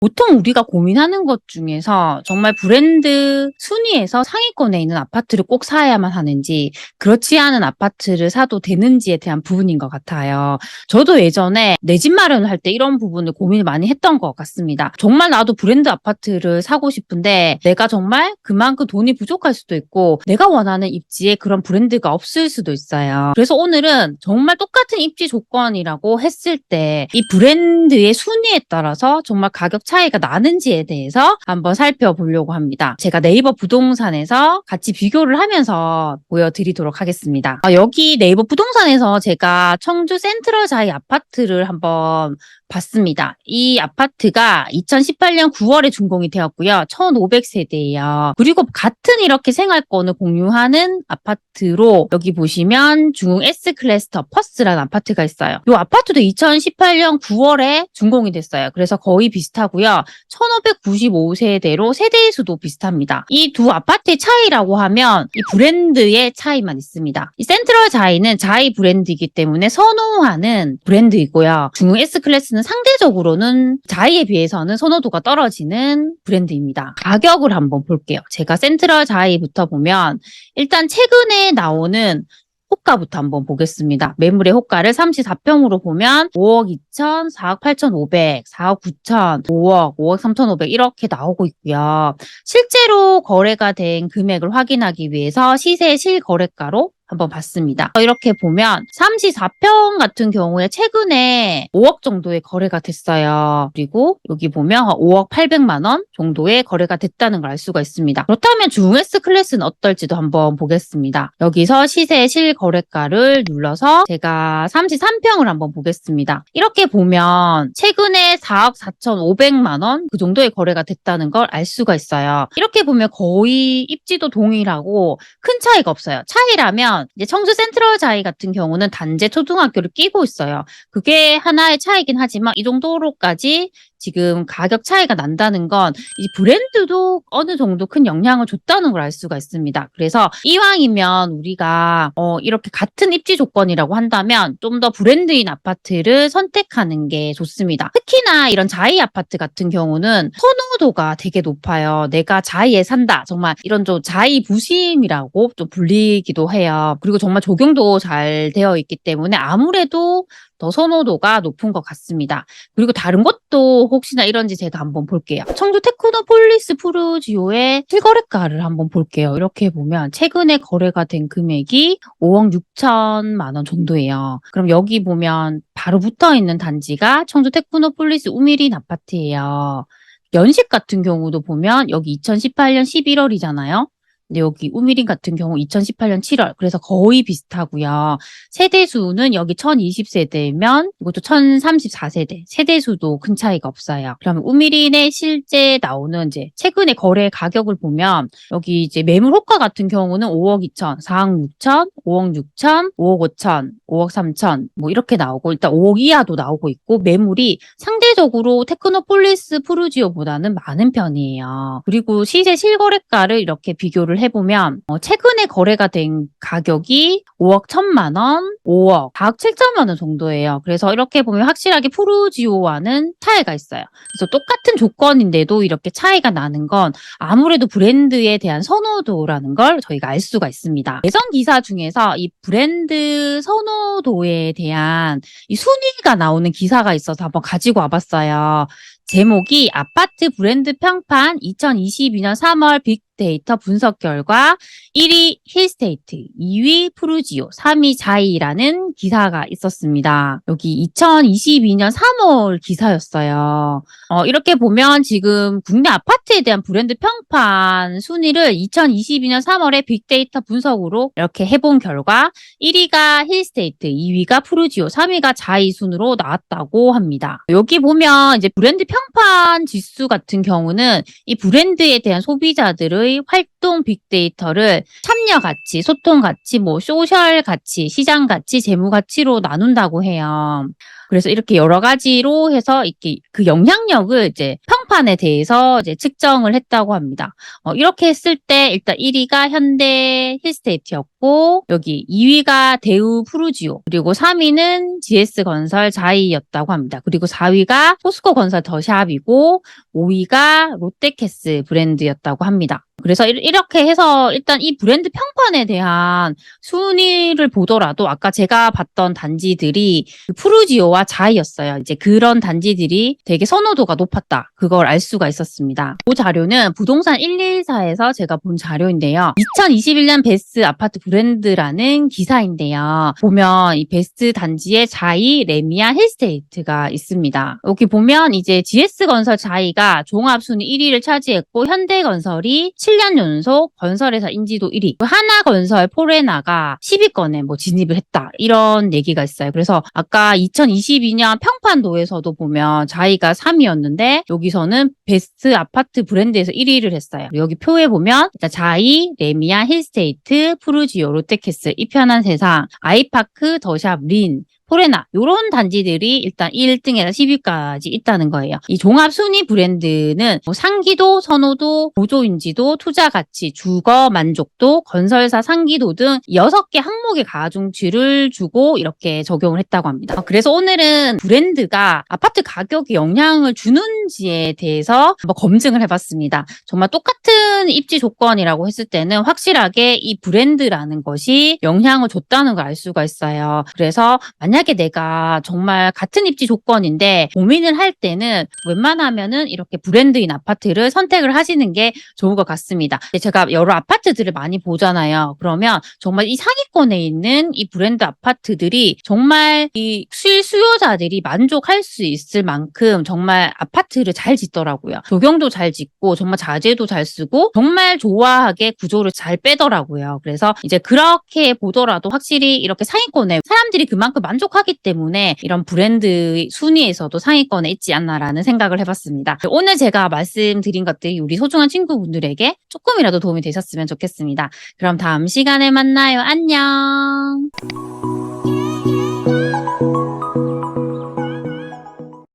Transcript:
보통 우리가 고민하는 것 중에서 정말 브랜드 순위에서 상위권에 있는 아파트를 꼭 사야만 하는지, 그렇지 않은 아파트를 사도 되는지에 대한 부분인 것 같아요. 저도 예전에 내 집 마련을 할 때 이런 부분을 고민을 많이 했던 것 같습니다. 정말 나도 브랜드 아파트를 사고 싶은데 내가 정말 그만큼 돈이 부족할 수도 있고 내가 원하는 입지에 그런 브랜드가 없을 수도 있어요. 그래서 오늘은 정말 똑같은 입지 조건이라고 했을 때 이 브랜드의 순위에 따라서 정말 가격 차이가 나는지에 대해서 한번 살펴보려고 합니다. 제가 네이버 부동산에서 같이 비교를 하면서 보여드리도록 하겠습니다. 여기 네이버 부동산에서 제가 청주 센트럴 자이 아파트를 한번 봤습니다. 이 아파트가 2018년 9월에 준공이 되었고요. 1,500세대예요. 그리고 같은 이렇게 생활권을 공유하는 아파트로 여기 보시면 중흥 S클래스터 퍼스라는 아파트가 있어요. 이 아파트도 2018년 9월에 준공이 됐어요. 그래서 거의 비슷하고요. 1,595세대로 세대의 수도 비슷합니다. 이 두 아파트의 차이라고 하면 이 브랜드의 차이만 있습니다. 이 센트럴 자이는 자이 브랜드이기 때문에 선호하는 브랜드이고요. 중흥 S클래스는 상대적으로는 자이에 비해서는 선호도가 떨어지는 브랜드입니다. 가격을 한번 볼게요. 제가 센트럴 자이부터 보면 일단 최근에 나오는 호가부터 한번 보겠습니다. 매물의 호가를 34평으로 보면 5억 2천, 4억 8,500, 4억 9천, 5억, 5억 3,500 이렇게 나오고 있고요. 실제로 거래가 된 금액을 확인하기 위해서 시세 실거래가로 한번 봤습니다. 이렇게 보면 34평 같은 경우에 최근에 5억 정도의 거래가 됐어요. 그리고 여기 보면 5억 800만 원 정도의 거래가 됐다는 걸 알 수가 있습니다. 그렇다면 중흥 S클래스는 어떨지도 한번 보겠습니다. 여기서 시세 실거래가를 눌러서 제가 33평을 한번 보겠습니다. 이렇게 보면 최근에 4억 4,500만 원 그 정도의 거래가 됐다는 걸 알 수가 있어요. 이렇게 보면 거의 입지도 동일하고 큰 차이가 없어요. 차이라면 이제 청주 센트럴 자이 같은 경우는 단재 초등학교를 끼고 있어요. 그게 하나의 차이긴 하지만 이 정도로까지 지금 가격 차이가 난다는 건 이 브랜드도 어느 정도 큰 영향을 줬다는 걸 알 수가 있습니다. 그래서 이왕이면 우리가 이렇게 같은 입지 조건이라고 한다면 좀 더 브랜드인 아파트를 선택하는 게 좋습니다. 특히나 이런 자이 아파트 같은 경우는 선호도가 되게 높아요. 내가 자이에 산다. 정말 이런 좀 자이 부심이라고 좀 불리기도 해요. 그리고 정말 적용도 잘 되어 있기 때문에 아무래도 더 선호도가 높은 것 같습니다. 그리고 다른 것도 혹시나 이런지 제가 한번 볼게요. 청주 테크노폴리스 푸르지오의 실거래가를 한번 볼게요. 이렇게 보면 최근에 거래가 된 금액이 5억 6천만 원 정도예요. 그럼 여기 보면 바로 붙어 있는 단지가 청주 테크노폴리스 우미린 아파트예요. 연식 같은 경우도 보면 여기 2018년 11월이잖아요. 근데 여기 우미린 같은 경우 2018년 7월. 그래서 거의 비슷하고요. 세대수는 여기 1,020세대면 이것도 1,034세대. 세대수도 큰 차이가 없어요. 그러면 우미린의 실제 나오는 이제 최근에 거래 가격을 보면 여기 이제 매물 호가 같은 경우는 5억 2천, 4억 6천, 5억 6천, 5억 5천, 5억 3천 뭐 이렇게 나오고 일단 5억 이하도 나오고 있고 매물이 상대적으로 테크노폴리스 푸르지오보다는 많은 편이에요. 그리고 시세 실거래가를 이렇게 비교를 해보면 최근에 거래가 된 가격이 5억 1천만 원, 5억, 4억 7천만 원 정도예요. 그래서 이렇게 보면 확실하게 푸르지오와는 차이가 있어요. 그래서 똑같은 조건인데도 이렇게 차이가 나는 건 아무래도 브랜드에 대한 선호도라는 걸 저희가 알 수가 있습니다. 예전 기사 중에서 이 브랜드 선호도에 대한 이 순위가 나오는 기사가 있어서 한번 가지고 와봤어요. 제목이 아파트 브랜드 평판 2022년 3월 빅데이터 분석 결과 1위 힐스테이트, 2위 푸르지오, 3위 자이라는 기사가 있었습니다. 여기 2022년 3월 기사였어요. 이렇게 보면 지금 국내 아파트에 대한 브랜드 평판 순위를 2022년 3월에 빅데이터 분석으로 이렇게 해본 결과 1위가 힐스테이트, 2위가 푸르지오, 3위가 자이 순으로 나왔다고 합니다. 여기 보면 이제 브랜드 평판 지수 같은 경우는 이 브랜드에 대한 소비자들의 활동 빅데이터를 참여 가치, 소통 가치, 뭐 소셜 가치, 시장 가치, 재무 가치로 나눈다고 해요. 그래서 이렇게 여러 가지로 해서 이렇게 그 영향력을 이제 평판에 대해서 이제 측정을 했다고 합니다. 이렇게 했을 때 일단 1위가 현대 힐스테이트였고 여기 2위가 대우 푸르지오 그리고 3위는 GS건설 자이였다고 합니다. 그리고 4위가 포스코건설 더샵이고 5위가 롯데캐슬 브랜드였다고 합니다. 그래서 이렇게 해서 일단 이 브랜드 평판에 대한 순위를 보더라도 아까 제가 봤던 단지들이 푸르지오와 자이였어요. 이제 그런 단지들이 되게 선호도가 높았다. 그걸 알 수가 있었습니다. 그 자료는 부동산 114에서 제가 본 자료인데요. 2021년 베스트 아파트 브랜드라는 기사인데요. 보면 이 베스트 단지에 자이, 레미안, 힐스테이트가 있습니다. 여기 보면 이제 GS건설 자이가 종합 순위 1위를 차지했고 현대건설이 7년 연속 건설회사 인지도 1위, 하나건설 포레나가 10위권에 진입을 했다. 이런 얘기가 있어요. 그래서 아까 2022년 평판도에서도 보면 자이가 3위였는데 여기서는 베스트 아파트 브랜드에서 1위를 했어요. 여기 표에 보면 자이, 레미안, 힐스테이트, 푸르지오, 롯데캐슬, 이편한 세상, 아이파크, 더샵, 린, 포레나 이런 단지들이 일단 1등에서 10위까지 있다는 거예요. 이 종합 순위 브랜드는 상기도, 선호도, 보조인지도, 투자 가치, 주거 만족도, 건설사 상기도 등 6개 항목의 가중치를 주고 이렇게 적용을 했다고 합니다. 그래서 오늘은 브랜드가 아파트 가격에 영향을 주는지에 대해서 한번 검증을 해봤습니다. 정말 똑같은 입지 조건이라고 했을 때는 확실하게 이 브랜드라는 것이 영향을 줬다는 걸 알 수가 있어요. 그래서 만약에 내가 정말 같은 입지 조건인데 고민을 할 때는 웬만하면은 이렇게 브랜드인 아파트를 선택을 하시는 게 좋을 것 같습니다. 제가 여러 아파트들을 많이 보잖아요. 그러면 정말 이 상위권에 있는 이 브랜드 아파트들이 정말 이 실수요자들이 만족할 수 있을 만큼 정말 아파트를 잘 짓더라고요. 조경도 잘 짓고 정말 자재도 잘 쓰고 정말 좋아하게 구조를 잘 빼더라고요. 그래서 이제 그렇게 보더라도 확실히 이렇게 상위권에 사람들이 그만큼 만족하기 때문에 이런 브랜드 순위에서도 상위권에 있지 않나라는 생각을 해봤습니다. 오늘 제가 말씀드린 것들이 우리 소중한 친구분들에게 조금이라도 도움이 되셨으면 좋겠습니다. 그럼 다음 시간에 만나요. 안녕.